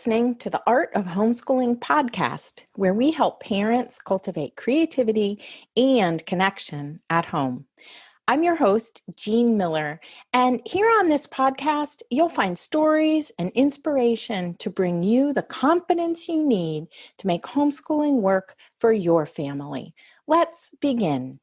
listening to the Art of Homeschooling podcast, where we help parents cultivate creativity and connection at home. I'm your host, Jean Miller, and here on this podcast, you'll find stories and inspiration to bring you the confidence you need to make homeschooling work for your family. Let's begin.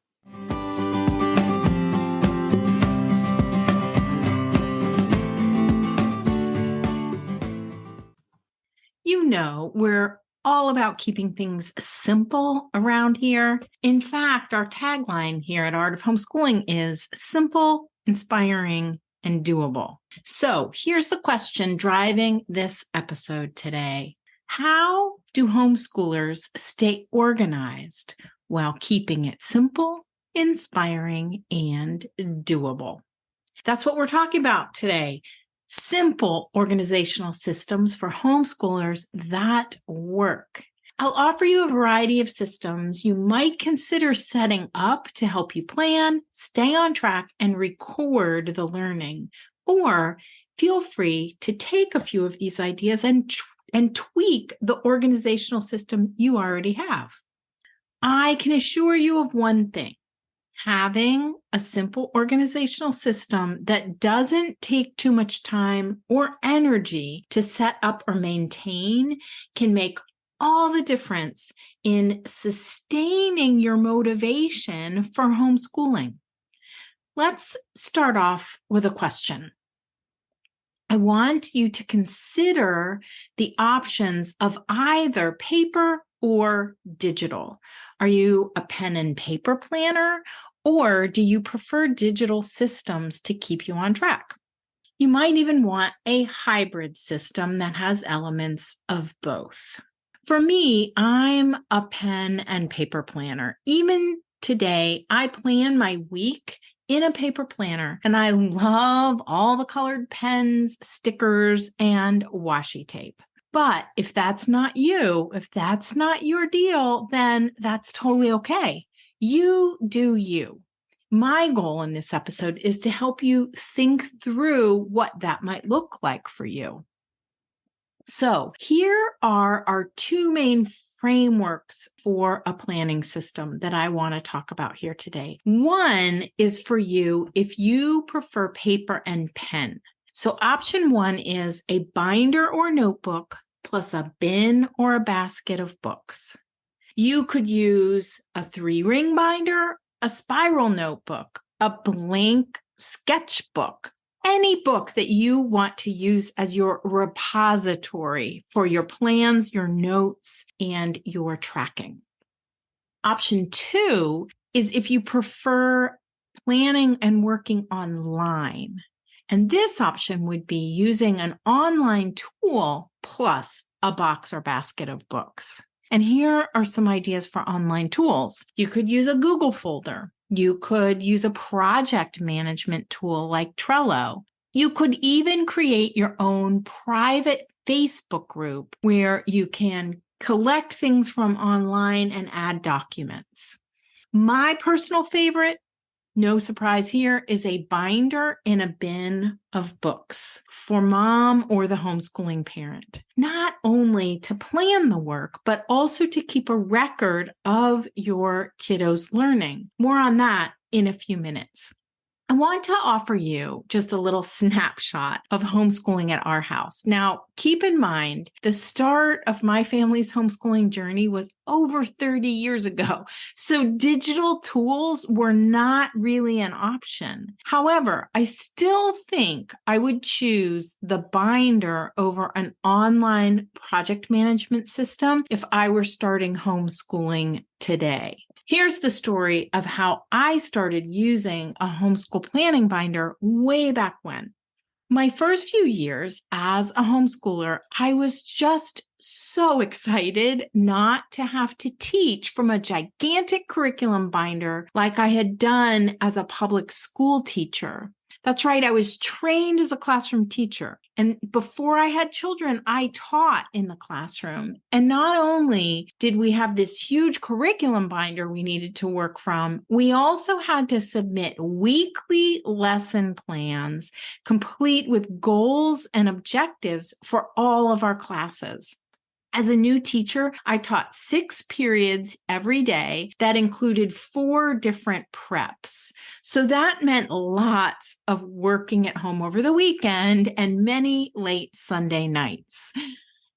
You know, we're all about keeping things simple around here. In fact, our tagline here at Art of Homeschooling is simple, inspiring, and doable. So here's the question driving this episode today. How do homeschoolers stay organized while keeping it simple, inspiring, and doable? That's what we're talking about today. Simple organizational systems for homeschoolers that work. I'll offer you a variety of systems you might consider setting up to help you plan, stay on track, and record the learning. Or feel free to take a few of these ideas and tweak the organizational system you already have. I can assure you of one thing. Having a simple organizational system that doesn't take too much time or energy to set up or maintain can make all the difference in sustaining your motivation for homeschooling. Let's start off with a question. I want you to consider the options of either paper or digital. Are you a pen and paper planner, or do you prefer digital systems to keep you on track? You might even want a hybrid system that has elements of both. For me, I'm a pen and paper planner. Even today, I plan my week in a paper planner, and I love all the colored pens, stickers, and washi tape. But if that's not you, if that's not your deal, then that's totally okay. You do you. My goal in this episode is to help you think through what that might look like for you. So here are our two main frameworks for a planning system that I want to talk about here today. One is for you if you prefer paper and pen. So option one is a binder or notebook plus a bin or a basket of books. You could use a 3-ring binder, a spiral notebook, a blank sketchbook, any book that you want to use as your repository for your plans, your notes, and your tracking. Option two is if you prefer planning and working online. And this option would be using an online tool plus a box or basket of books. And here are some ideas for online tools. You could use a Google folder. You could use a project management tool like Trello. You could even create your own private Facebook group where you can collect things from online and add documents. My personal favorite, no surprise here, is a binder in a bin of books for mom or the homeschooling parent. Not only to plan the work, but also to keep a record of your kiddos' learning. More on that in a few minutes. I want to offer you just a little snapshot of homeschooling at our house. Now, keep in mind, the start of my family's homeschooling journey was over 30 years ago, so digital tools were not really an option. However, I still think I would choose the binder over an online project management system if I were starting homeschooling today. Here's the story of how I started using a homeschool planning binder way back when. My first few years as a homeschooler, I was just so excited not to have to teach from a gigantic curriculum binder like I had done as a public school teacher. That's right. I was trained as a classroom teacher. And before I had children, I taught in the classroom. And not only did we have this huge curriculum binder we needed to work from, we also had to submit weekly lesson plans, complete with goals and objectives for all of our classes. As a new teacher, I taught 6 periods every day that included 4 different preps. So that meant lots of working at home over the weekend and many late Sunday nights.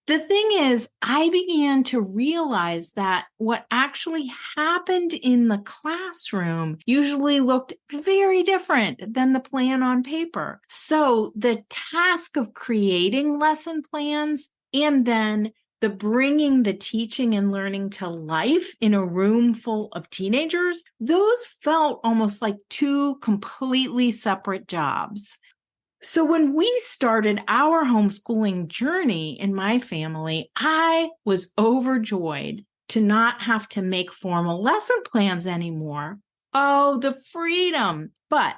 The thing is, I began to realize that what actually happened in the classroom usually looked very different than the plan on paper. So the task of creating lesson plans and then the bringing the teaching and learning to life in a room full of teenagers, those felt almost like 2 completely separate jobs. So when we started our homeschooling journey in my family, I was overjoyed to not have to make formal lesson plans anymore. Oh, the freedom. But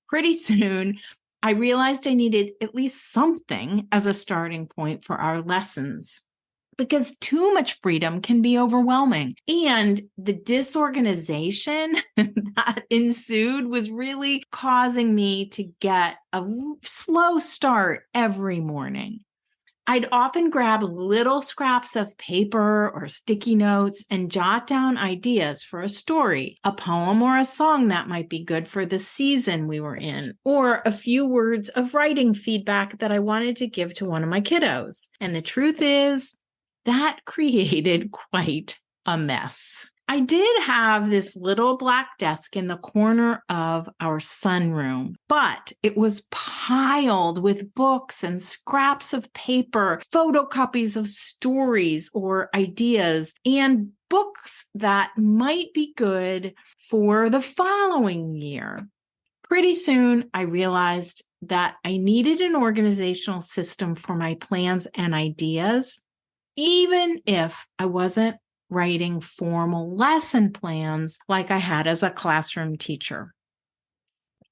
pretty soon, I realized I needed at least something as a starting point for our lessons, because too much freedom can be overwhelming. And the disorganization that ensued was really causing me to get a slow start every morning. I'd often grab little scraps of paper or sticky notes and jot down ideas for a story, a poem or a song that might be good for the season we were in, or a few words of writing feedback that I wanted to give to one of my kiddos. And the truth is, that created quite a mess. I did have this little black desk in the corner of our sunroom, but it was piled with books and scraps of paper, photocopies of stories or ideas, and books that might be good for the following year. Pretty soon, I realized that I needed an organizational system for my plans and ideas, even if I wasn't writing formal lesson plans like I had as a classroom teacher.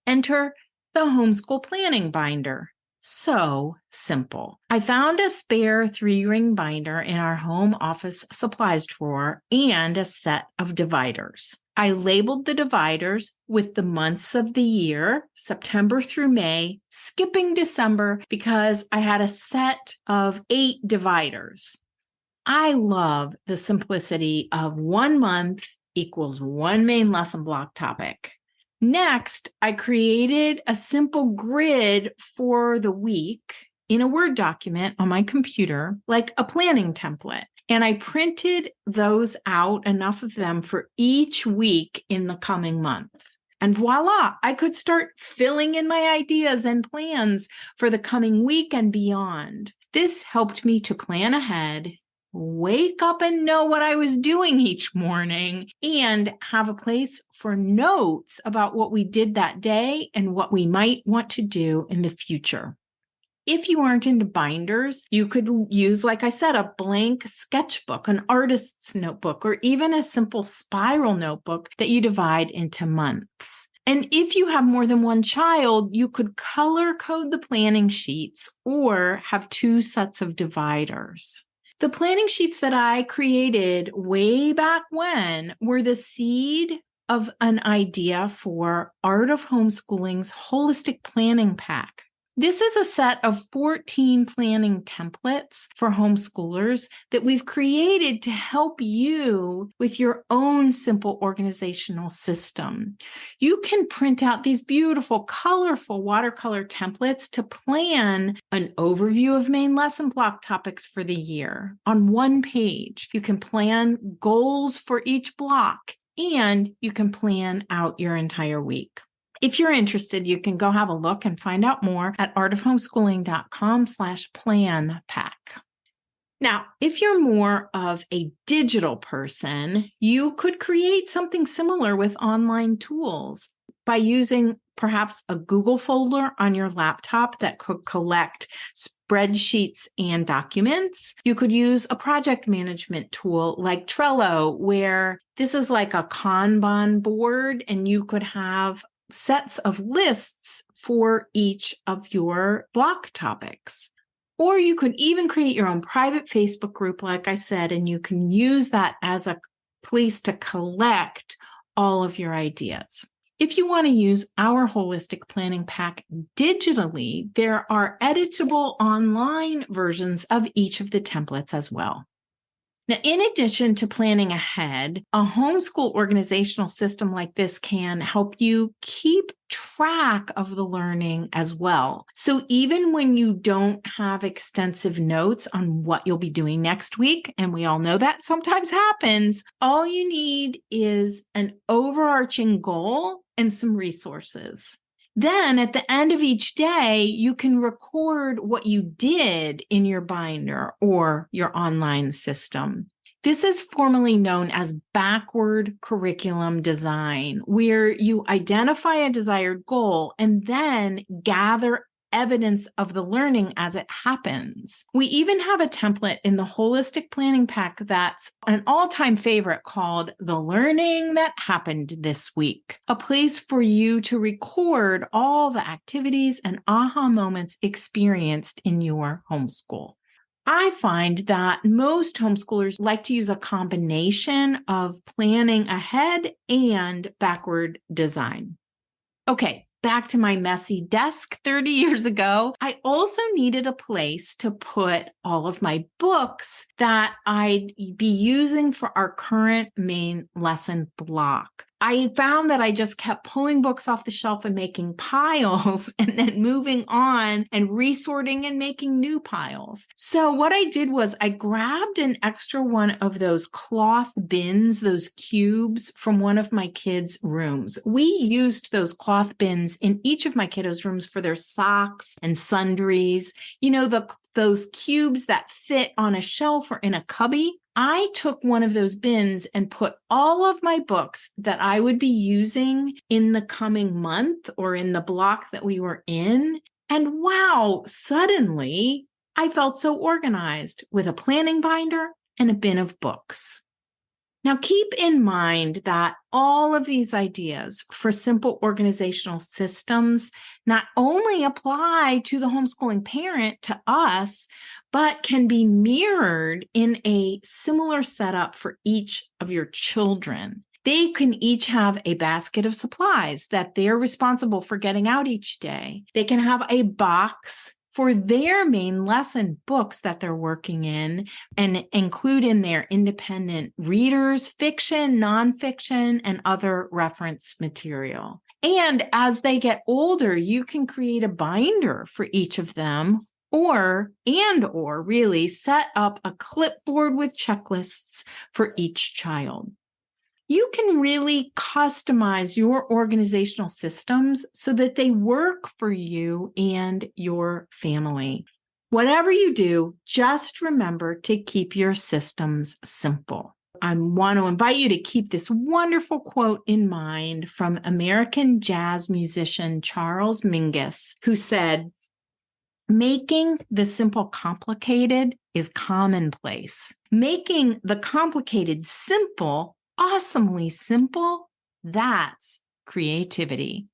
Enter the homeschool planning binder. So simple. I found a spare 3-ring binder in our home office supplies drawer and a set of dividers. I labeled the dividers with the months of the year, September through May, skipping December because I had a set of 8 dividers. I love the simplicity of 1 month equals 1 main lesson block topic. Next, I created a simple grid for the week in a Word document on my computer, like a planning template. And I printed those out, enough of them for each week in the coming month. And voila, I could start filling in my ideas and plans for the coming week and beyond. This helped me to plan ahead, wake up and know what I was doing each morning, and have a place for notes about what we did that day and what we might want to do in the future. If you aren't into binders, you could use, like I said, a blank sketchbook, an artist's notebook, or even a simple spiral notebook that you divide into months. And if you have more than one child, you could color code the planning sheets or have 2 sets of dividers. The planning sheets that I created way back when were the seed of an idea for Art of Homeschooling's Holistic Planning Pack. This is a set of 14 planning templates for homeschoolers that we've created to help you with your own simple organizational system. You can print out these beautiful, colorful watercolor templates to plan an overview of main lesson block topics for the year on 1 page. You can plan goals for each block, and you can plan out your entire week. If you're interested, you can go have a look and find out more at artofhomeschooling.com/plan pack. Now, if you're more of a digital person, you could create something similar with online tools by using perhaps a Google folder on your laptop that could collect spreadsheets and documents. You could use a project management tool like Trello, where this is like a Kanban board, and you could have sets of lists for each of your block topics. Or you could even create your own private Facebook group, like I said, and you can use that as a place to collect all of your ideas. If you want to use our holistic planning pack digitally, there are editable online versions of each of the templates as well. Now, in addition to planning ahead, a homeschool organizational system like this can help you keep track of the learning as well. So even when you don't have extensive notes on what you'll be doing next week, and we all know that sometimes happens, all you need is an overarching goal and some resources. Then at the end of each day, you can record what you did in your binder or your online system. This is formally known as backward curriculum design, where you identify a desired goal and then gather evidence of the learning as it happens. We even have a template in the holistic planning pack that's an all-time favorite called The Learning That Happened This Week, a place for you to record all the activities and aha moments experienced in your homeschool. I find that most homeschoolers like to use a combination of planning ahead and backward design. Okay. Back to my messy desk 30 years ago, I also needed a place to put all of my books that I'd be using for our current main lesson block. I found that I just kept pulling books off the shelf and making piles and then moving on and resorting and making new piles. So what I did was I grabbed an extra one of those cloth bins, those cubes from one of my kids' rooms. We used those cloth bins in each of my kiddos' rooms for their socks and sundries. You know, those cubes that fit on a shelf or in a cubby. I took one of those bins and put all of my books that I would be using in the coming month or in the block that we were in. And wow, suddenly I felt so organized with a planning binder and a bin of books. Now, keep in mind that all of these ideas for simple organizational systems not only apply to the homeschooling parent, to us, but can be mirrored in a similar setup for each of your children. They can each have a basket of supplies that they're responsible for getting out each day. They can have a box for their main lesson books that they're working in and include in their independent readers, fiction, nonfiction, and other reference material. And as they get older, you can create a binder for each of them or really set up a clipboard with checklists for each child. You can really customize your organizational systems so that they work for you and your family. Whatever you do, just remember to keep your systems simple. I want to invite you to keep this wonderful quote in mind from American jazz musician Charles Mingus, who said, "Making the simple complicated is commonplace. Making the complicated simple, awesomely simple, that's creativity."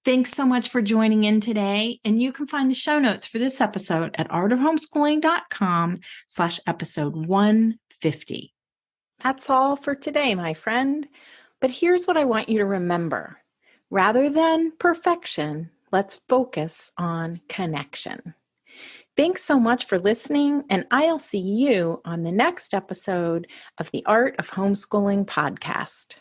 Thanks so much for joining in today. And you can find the show notes for this episode at artofhomeschooling.com/episode 150. That's all for today, my friend. But here's what I want you to remember. Rather than perfection, let's focus on connection. Thanks so much for listening, and I'll see you on the next episode of the Art of Homeschooling podcast.